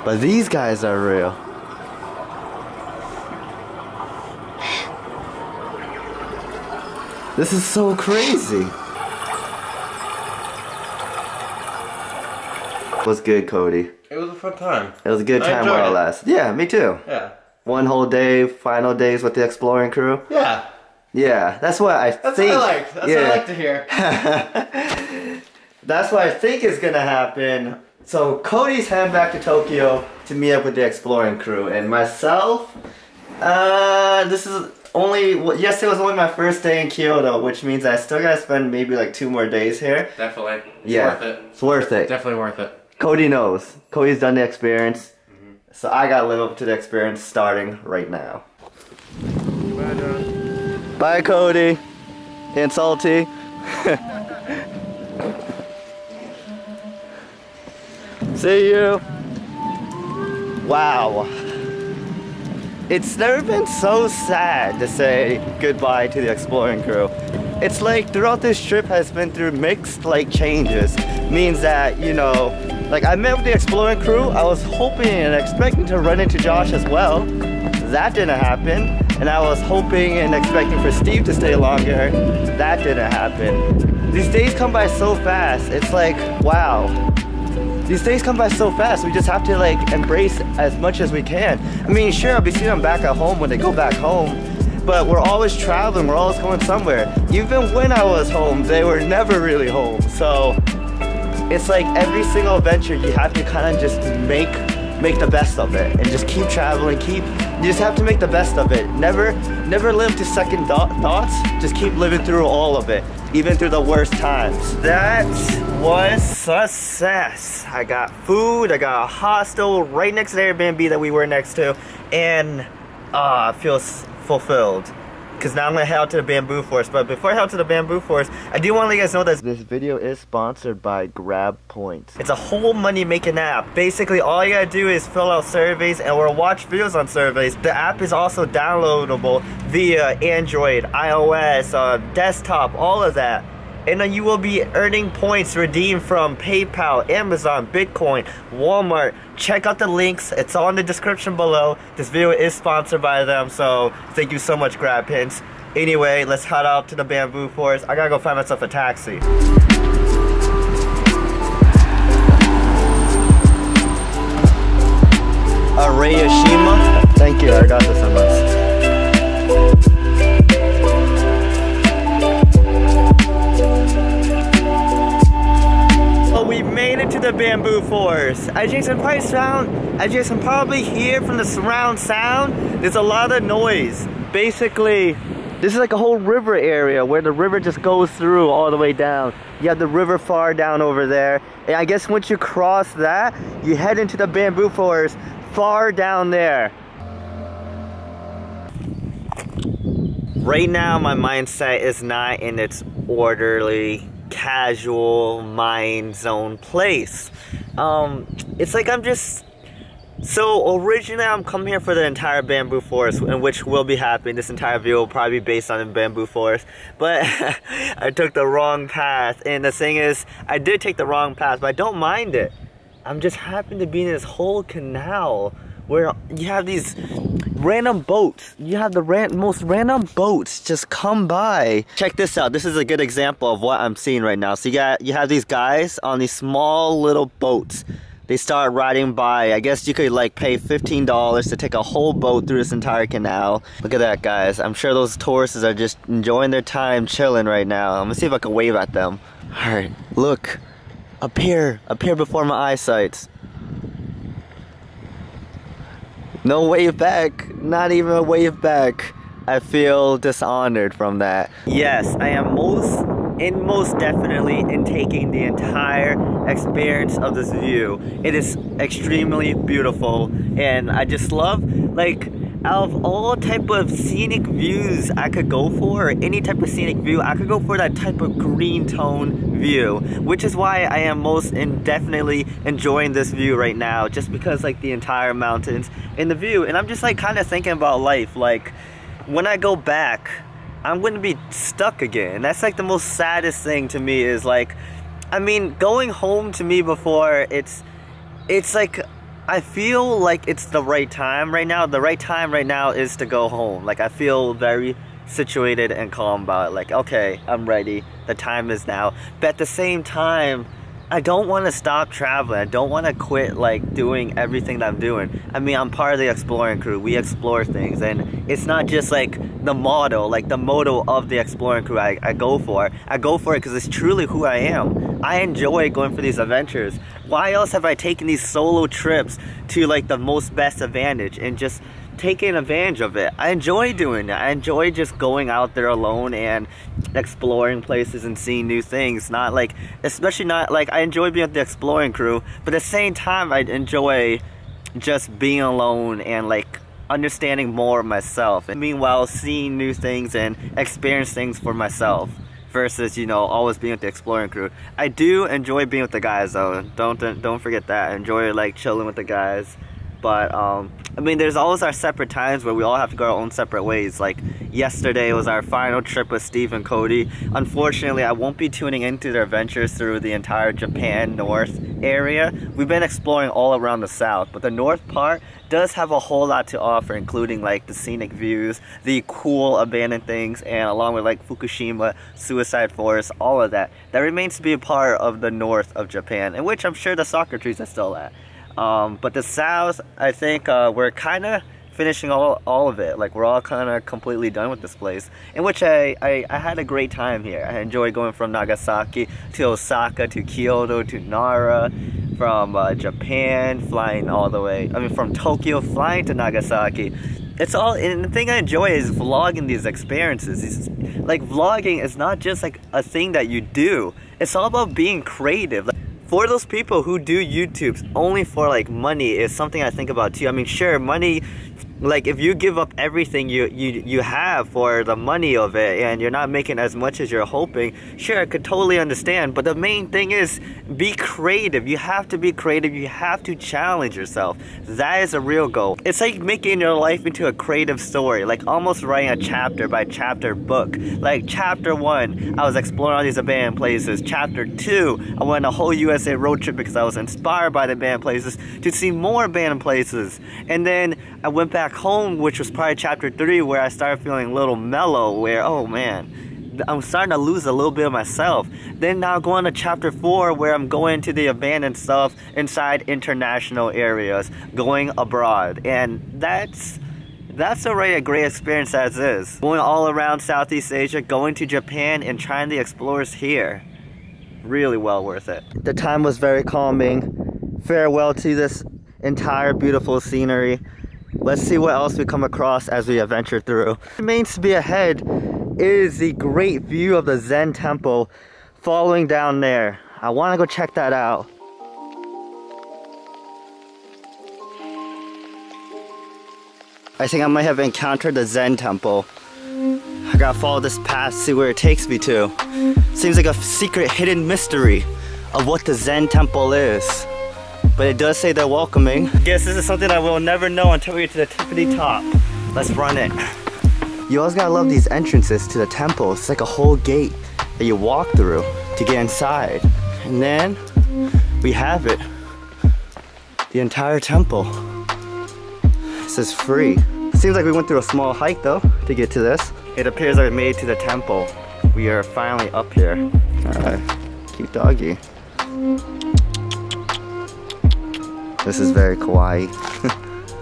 But these guys are real. This is so crazy. What's good, Cody? It was a fun time. It was a good time while it lasted. Yeah, me too. Yeah. One whole day, final days with the exploring crew. Yeah. Yeah, that's what I think. That's what I like. That's what I like to hear. That's what I think is gonna happen. So Cody's heading back to Tokyo to meet up with the exploring crew, and myself, this is yesterday was only my first day in Kyoto, which means I still gotta spend maybe like 2 more days here. Definitely. It's yeah, worth it. It's worth it. Definitely worth it. Cody knows. Cody's done the experience. So I gotta live up to the experience starting right now. Bye, John. Bye, Cody. And Salty. See you. Wow. It's never been so sad to say goodbye to the exploring crew. It's like throughout this trip has been through mixed changes. Means that, you know, like I met with the exploring crew, I was hoping and expecting to run into Josh as well. That didn't happen. And I was hoping and expecting for Steve to stay longer. That didn't happen. These days come by so fast. It's like, wow. These days come by so fast. We just have to embrace as much as we can. I mean, sure, I'll be seeing them back at home when they go back home. But we're always traveling, we're always going somewhere. Even when I was home, they were never really home. So it's like every single adventure you have to kind of just make the best of it and just keep traveling, you just have to make the best of it. Never live to second thoughts, just keep living through all of it, even through the worst times. That was success. I got food, I got a hostel right next to the Airbnb that we were next to, and I feel fulfilled. Because now I'm gonna head out to the bamboo forest. But before I head out to the bamboo forest, I do want to let you guys know that this video is sponsored by Grab Points. It's a whole money making app. Basically, all you gotta do is fill out surveys or watch videos on surveys. The app is also downloadable via Android, iOS, desktop, all of that. And then you will be earning points redeemed from PayPal, Amazon, Bitcoin, Walmart. Check out the links. It's all in the description below. This video is sponsored by them, so thank you so much, Grab Pins. Anyway, let's head out to the bamboo forest. I gotta go find myself a taxi. Arayashima. Thank you, I got this so much. We made it to the bamboo forest. As you can probably hear from the surround sound, there's a lot of noise. Basically, this is like a whole river area where the river just goes through all the way down. You have the river far down over there. And I guess once you cross that, you head into the bamboo forest far down there. Right now, my mindset is not in its orderly, casual mind zone place. It's like I'm just so originally I'm coming here for the entire bamboo forest, in which will be happening. This entire video will probably be based on the bamboo forest, but I took the wrong path. And the thing is, I did take the wrong path, but I don't mind it. I'm just happy to be in this whole canal where you have these random boats. You have the most random boats just come by. Check this out. This is a good example of what I'm seeing right now. So you have these guys on these small little boats. They start riding by. I guess you could pay $15 to take a whole boat through this entire canal. Look at that, guys. I'm sure those tourists are just enjoying their time chilling right now. I'm gonna see if I can wave at them. All right, look. Up here before my eyesight. No wave back, not even a wave back. I feel dishonored from that. Yes, I am most definitely in taking the entire experience of this view. It is extremely beautiful, and I just love, out of all type of scenic views I could go for, or any type of scenic view, I could go for that type of green tone view, which is why I am definitely enjoying this view right now, just because the entire mountains and the view. And I'm just kind of thinking about life, when I go back, I'm going to be stuck again. That's the most saddest thing to me is I mean, going home to me before, it's I feel like it's the right time right now. The right time right now is to go home. Like, I feel very situated and calm about it. Like, okay, I'm ready. The time is now. But at the same time, I don't want to stop traveling. I don't want to quit like doing everything that I'm doing. I mean, I'm part of the exploring crew. We explore things, and it's not just like the motto, like the motto of the exploring crew I go for. I go for it because it's truly who I am. I enjoy going for these adventures. Why else have I taken these solo trips to like the most best advantage and just taking advantage of it? I enjoy doing that. I enjoy just going out there alone and exploring places and seeing new things. Not like, especially not like, I enjoy being with the exploring crew, but at the same time I enjoy just being alone and like understanding more of myself, and meanwhile seeing new things and experience things for myself versus, you know, always being with the exploring crew. I do enjoy being with the guys though. Don't forget that. I enjoy like chilling with the guys. But I mean, there's always our separate times where we all have to go our own separate ways. Like yesterday was our final trip with Steve and Cody. Unfortunately, I won't be tuning into their adventures through the entire Japan North area. We've been exploring all around the south, but the north part does have a whole lot to offer, including like the scenic views, the cool abandoned things, and along with like Fukushima, Suicide Forest, all of that. That remains to be a part of the north of Japan, in which I'm sure the soccer trees are still at. But the south, I think we're kind of finishing all of it. Like, we're all kind of completely done with this place, in which I had a great time here. I enjoyed going from Nagasaki to Osaka to Kyoto to Nara, from Japan, flying all the way, I mean from Tokyo, flying to Nagasaki. It's all, and the thing I enjoy is vlogging these experiences. Like, vlogging is not just like a thing that you do. It's all about being creative. Like, for those people who do YouTubes only for like money is something I think about too. I mean, sure, money, like if you give up everything you have for the money of it and you're not making as much as you're hoping, sure, I could totally understand. But the main thing is be creative. You have to be creative. You have to challenge yourself. That is a real goal. It's like making your life into a creative story, like almost writing a chapter by chapter book. Like chapter 1, I was exploring all these abandoned places. Chapter 2, I went on a whole USA road trip because I was inspired by the abandoned places to see more abandoned places. And then I went back home, which was probably chapter 3, where I started feeling a little mellow, where, oh man, I'm starting to lose a little bit of myself. Then now going to chapter 4, where I'm going to the abandoned stuff inside international areas, going abroad. And that's already a great experience as is. Going all around Southeast Asia, going to Japan and trying the explorers here. Really well worth it. The time was very calming. Farewell to this entire beautiful scenery. Let's see what else we come across as we adventure through. What remains to be ahead is the great view of the Zen temple following down there. I want to go check that out. I think I might have encountered the Zen temple. I gotta follow this path, see where it takes me to. Seems like a secret hidden mystery of what the Zen temple is. But it does say they're welcoming. I guess this is something I will never know until we get to the tippity top. Let's run it. You always gotta love these entrances to the temple. It's like a whole gate that you walk through to get inside. And then we have it. The entire temple. This is free. Seems like we went through a small hike though to get to this. It appears I made it to the temple. We are finally up here. Alright, cute doggy. This is very kawaii.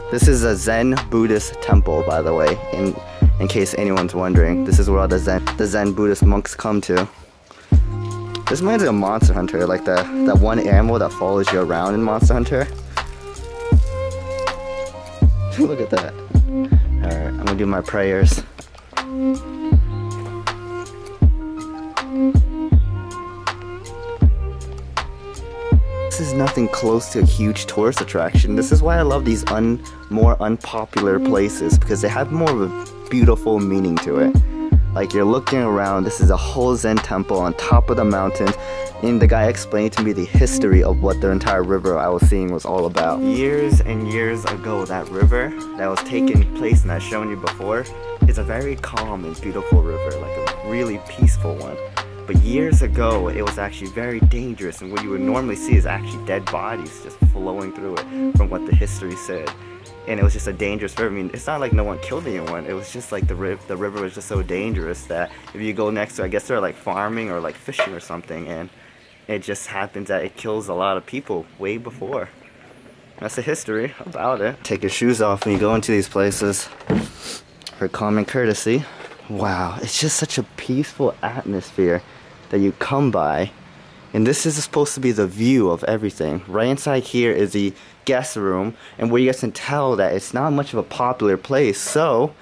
This is a Zen Buddhist temple, by the way, in case anyone's wondering. This is where all the Zen Buddhist monks come to. This reminds me of Monster Hunter, like that one animal that follows you around in Monster Hunter. Look at that. Alright, I'm gonna do my prayers. This is nothing close to a huge tourist attraction. This is why I love these more unpopular places, because they have more of a beautiful meaning to it. Like, you're looking around, this is a whole Zen temple on top of the mountain, and the guy explained to me the history of what the entire river I was seeing was all about. Years and years ago, that river that was taking place and I've shown you before is a very calm and beautiful river, like a really peaceful one. But but years ago it was actually very dangerous, and what you would normally see is actually dead bodies just flowing through it from what the history said. And it was just a dangerous river. I mean, it's not like no one killed anyone. It was just like the river was just so dangerous that if you go next to, I guess they're like farming or like fishing or something, and it just happens that it kills a lot of people way before. That's the history about it. Take your shoes off when you go into these places for common courtesy. Wow, it's just such a peaceful atmosphere that you come by. And this is supposed to be the view of everything. Right inside here is the guest room, and where you guys can tell that it's not much of a popular place, so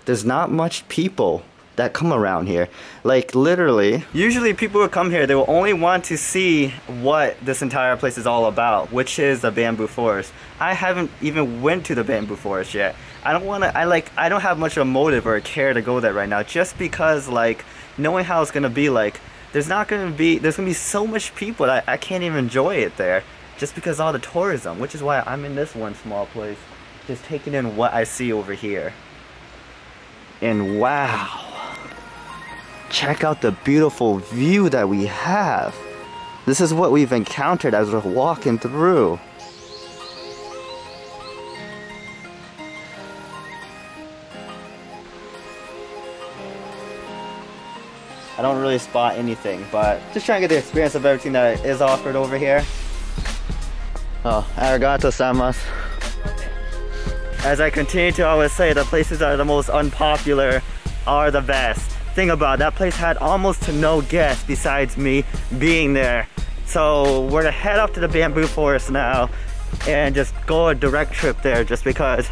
there's not much people that come around here. Like literally, usually people who come here, they will only want to see what this entire place is all about, which is the bamboo forest. I haven't even went to the bamboo forest yet. I don't have much of a motive or a care to go there right now, just because like knowing how it's gonna be like, there's gonna be so much people that I can't even enjoy it there, just because of all the tourism, which is why I'm in this one small place, just taking in what I see over here. And wow, check out the beautiful view that we have. This is what we've encountered as we're walking through. I don't really spot anything, but just trying to get the experience of everything that is offered over here. Oh, arigato gozaimasu. As I continue to always say, the places that are the most unpopular are the best. Think about it, that place had almost to no guests besides me being there. So we're gonna head up to the bamboo forest now and just go a direct trip there, just because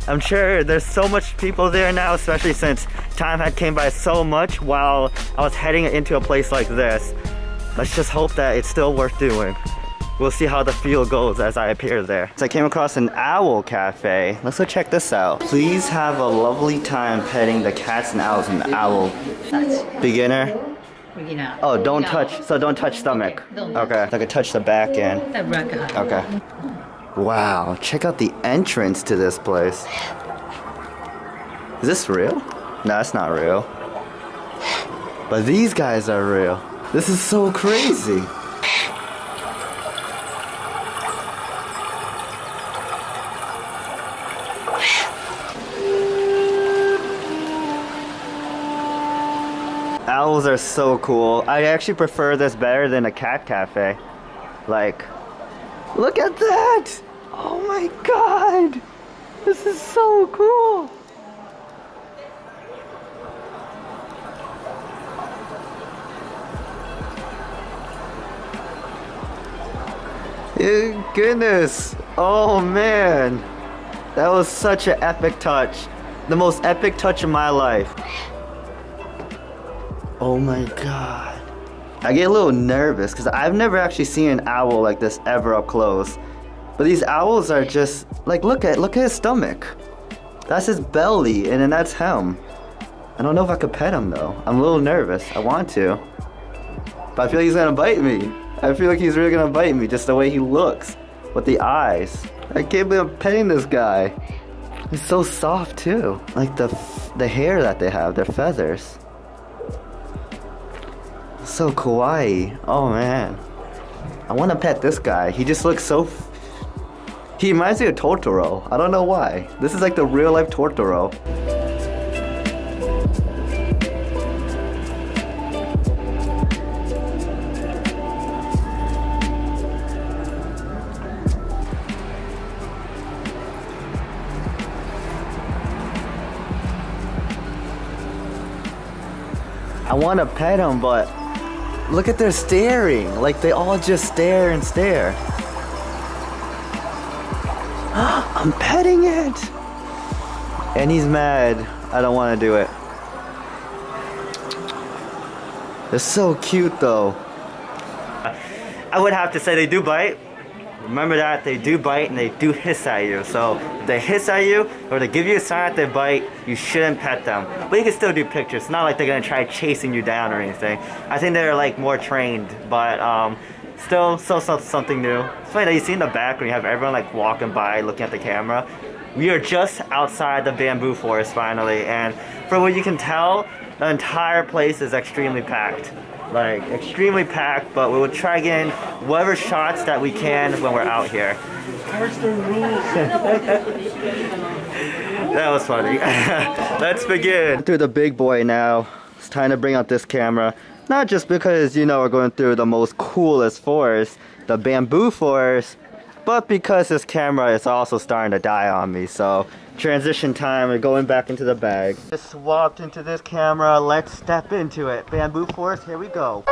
I'm sure there's so much people there now, especially since time had came by so much while I was heading into a place like this. Let's just hope that it's still worth doing. We'll see how the feel goes as I appear there. So I came across an owl cafe. Let's go check this out. Please have a lovely time petting the cats and owls in the owl. Beginner? Beginner. Oh, don't touch, so don't touch stomach. Okay, so I can touch the back end. Okay. Wow, check out the entrance to this place. Is this real? No, that's not real. But these guys are real. This is so crazy. Owls are so cool. I actually prefer this better than a cat cafe. Like, look at that! Oh my god! This is so cool! Goodness! Oh man! That was such an epic touch. The most epic touch of my life. Oh my god. I get a little nervous because I've never actually seen an owl like this ever up close. But these owls are just like, look at his stomach. That's his belly, and then that's him. I don't know if I could pet him though. I'm a little nervous. I want to. But I feel like he's gonna bite me. I feel like he's really gonna bite me just the way he looks with the eyes. I can't believe I'm petting this guy. He's so soft too. Like the hair that they have, their feathers. So kawaii. Oh man. I want to pet this guy. He just looks so... He reminds me of Totoro. I don't know why. This is like the real life Totoro. I want to pet him, but look at their staring. Like they all just stare and stare. I'm petting it. And he's mad. I don't want to do it. They're so cute though. I would have to say they do bite. Remember that, they do bite and they do hiss at you. So if they hiss at you or they give you a sign that they bite, you shouldn't pet them. But you can still do pictures. It's not like they're gonna try chasing you down or anything. I think they're like more trained, but still something new. It's funny that you see in the back when you have everyone like walking by looking at the camera. We are just outside the bamboo forest finally, and from what you can tell, The entire place is extremely packed. Like, extremely packed, but we will try getting whatever shots that we can when we're out here. That was funny. Let's begin. Through the big boy now. It's time to bring out this camera. Not just because, you know, we're going through the most coolest forest, the bamboo forest, but because this camera is also starting to die on me. So, transition time, we're going back into the bag. Just swapped into this camera, let's step into it. Bamboo forest, here we go.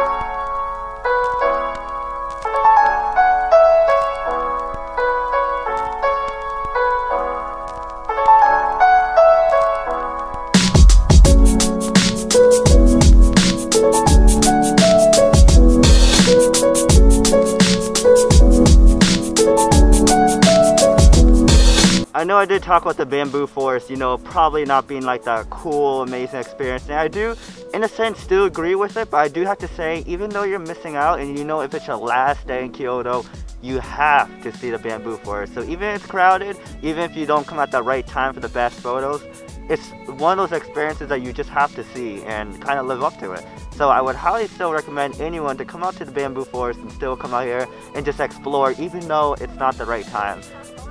I know I did talk about the bamboo forest, you know, probably not being like that cool, amazing experience. And I do, in a sense, still agree with it, but I do have to say, even though you're missing out and you know if it's your last day in Kyoto, you have to see the bamboo forest. So even if it's crowded, even if you don't come at the right time for the best photos, it's one of those experiences that you just have to see and kind of live up to it. So I would highly still recommend anyone to come out to the bamboo forest and still come out here and just explore, even though it's not the right time.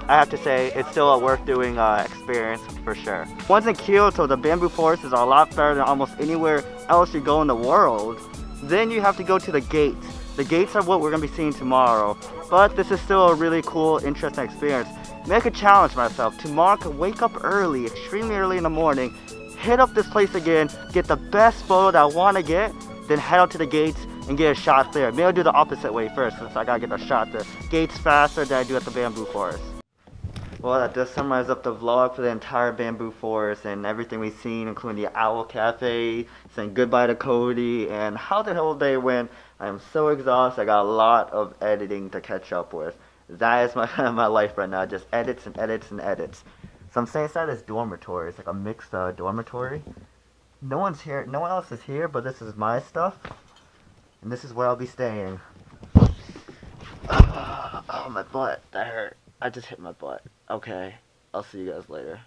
I have to say, it's still a worth doing experience for sure. Once in Kyoto, the bamboo forests are a lot better than almost anywhere else you go in the world. Then you have to go to the gates. The gates are what we're going to be seeing tomorrow. But this is still a really cool, interesting experience. Make a challenge myself. Tomorrow, wake up early, extremely early in the morning, hit up this place again, get the best photo that I want to get, then head out to the gates and get a shot there. Maybe I'll do the opposite way first, since I gotta get the shot there. Gates faster than I do at the bamboo forest. Well, that does summarize up the vlog for the entire bamboo forest and everything we've seen, including the Owl Cafe, saying goodbye to Cody, and how the whole day went. I am so exhausted. I got a lot of editing to catch up with. That is my life right now, just edits and edits and edits. So I'm staying inside this dormitory. It's like a mixed dormitory. No one's here. No one else is here, but this is my stuff, and this is where I'll be staying. Oh, my butt. That hurt. I just hit my butt. Okay, I'll see you guys later.